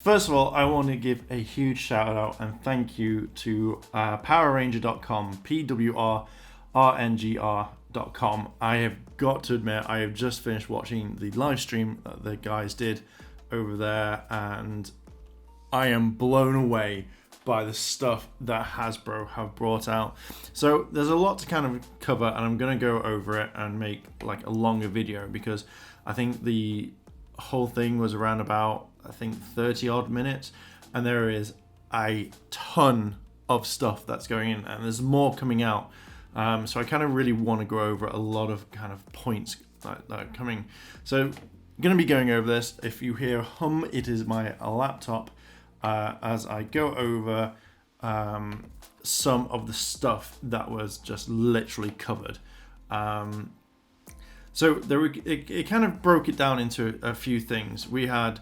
first of all, I want to give a huge shout out and thank you to powerranger.com, PWRRNGR.com. I have got to admit, I have just finished watching the live stream that the guys did over there, and I am blown away by the stuff that Hasbro have brought out. So there's a lot to kind of cover, and I'm going to go over it and make like a longer video, because I think the whole thing was around about, I think, 30 odd minutes, and there is a ton of stuff that's going in, and there's more coming out. So I kind of really want to go over a lot of kind of points that are coming. So I'm going to be going over this. If you hear hum, it is my laptop as I go over some of the stuff that was just literally covered. So it kind of broke it down into a few things. We had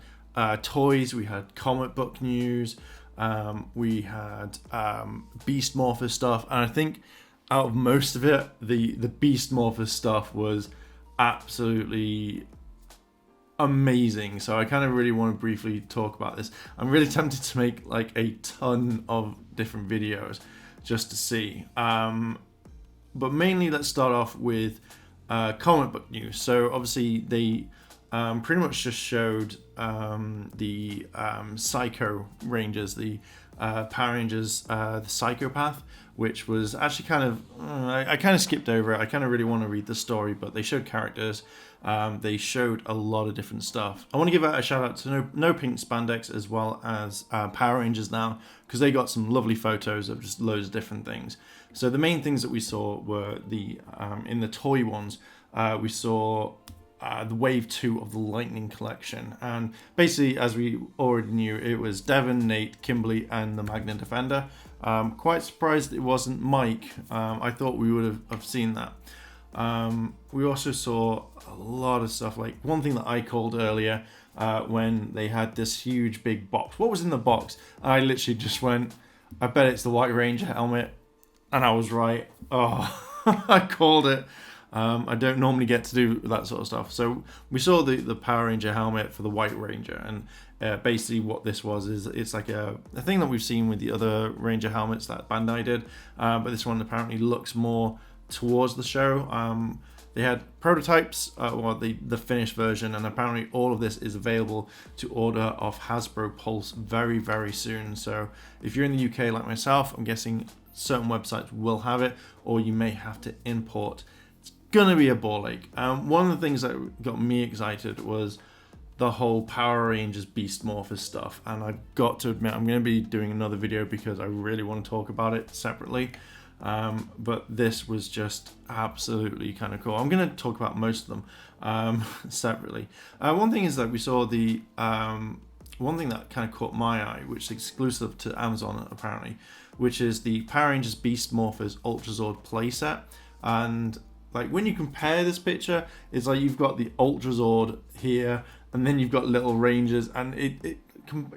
toys, we had comic book news, we had Beast Morphers stuff, and I think out of most of it, the Beast Morphers stuff was absolutely amazing. So I kind of really want to briefly talk about this. I'm really tempted to make like a ton of different videos just to see. But mainly let's start off with comic book news. So obviously they pretty much just showed the Psycho Rangers, the Power Rangers, the Psychopath, which was actually kind of, I kind of skipped over it. I kind of really want to read the story, but they showed characters. They showed a lot of different stuff. I want to give a shout out to No Pink Spandex, as well as Power Rangers Now, because they got some lovely photos of just loads of different things. So the main things that we saw were the in the toy ones, we saw the Wave 2 of the Lightning Collection. And basically, as we already knew, it was Devon, Nate, Kimberly, and the Magna Defender. Quite surprised it wasn't Mike. I thought we would have seen that. We also saw a lot of stuff, like one thing that I called earlier when they had this huge big box. What was in the box? I literally just went, I bet it's the White Ranger helmet, and I was right. Oh, I called it. I don't normally get to do that sort of stuff. So we saw the Power Ranger helmet for the White Ranger, and basically what this was is it's like a thing that we've seen with the other Ranger helmets that Bandai did, but this one apparently looks more towards the show. They had prototypes, or the finished version, and apparently all of this is available to order off Hasbro Pulse very, very soon. So if you're in the UK like myself, I'm guessing certain websites will have it, or you may have to import. It's gonna be a ball ache. One of the things that got me excited was the whole Power Rangers Beast Morphers stuff, and I've got to admit, I'm going to be doing another video because I really want to talk about it separately. But this was just absolutely kind of cool. I'm going to talk about most of them separately. One thing is that we saw the one thing that kind of caught my eye, which is exclusive to Amazon apparently, which is the Power Rangers Beast Morphers Ultrazord playset. And like when you compare this picture, it's like you've got the Ultrazord here, and then you've got little Rangers, and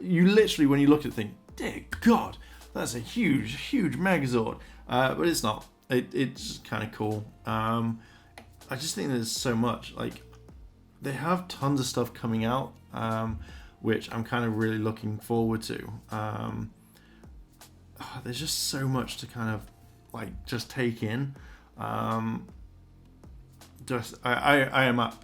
you literally, when you look at it, think, dear God, that's a huge Megazord. But it's not. It's kind of cool. I just think there's so much. Like, they have tons of stuff coming out, which I'm kind of really looking forward to. There's just so much to kind of like just take in. I am at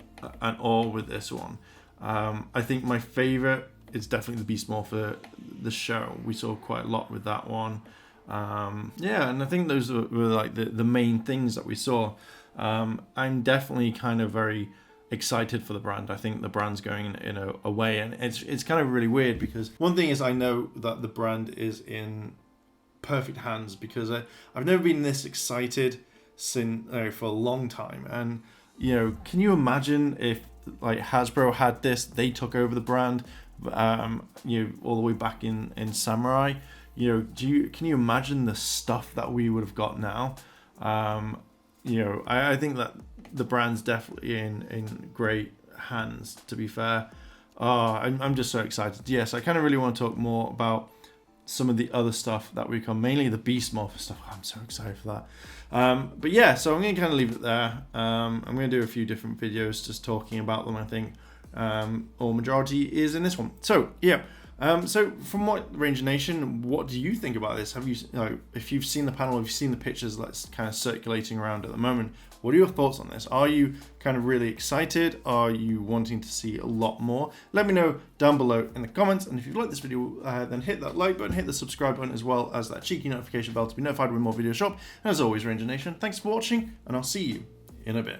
an awe with this one. I think my favorite is definitely the Beast Morpher, the show. We saw quite a lot with that one. Yeah, and I think those were like the main things that we saw. I'm definitely kind of very excited for the brand. I think the brand's going in a way, and it's kind of really weird, because one thing is, I know that the brand is in perfect hands, because I've never been this excited since for a long time. And can you imagine if like Hasbro had this, they took over the brand, all the way back in Samurai? Can you imagine the stuff that we would have got now? I think that the brand's definitely in great hands, to be fair. I'm just so excited. Yes, I kind of really want to talk more about some of the other stuff that we come, mainly the Beast Morpher stuff. I'm so excited for that. But yeah, so I'm going to kind of leave it there. I'm going to do a few different videos just talking about them, I think. Or majority is in this one. So yeah, So from what Ranger Nation, what do you think about this? Have you, if you've seen the panel, if you've seen the pictures that's kind of circulating around at the moment, what are your thoughts on this? Are you kind of really excited? Are you wanting to see a lot more? Let me know down below in the comments. And if you've liked this video, then hit that like button, hit the subscribe button, as well as that cheeky notification bell to be notified when more videos drop. And as always, Ranger Nation, thanks for watching, and I'll see you in a bit.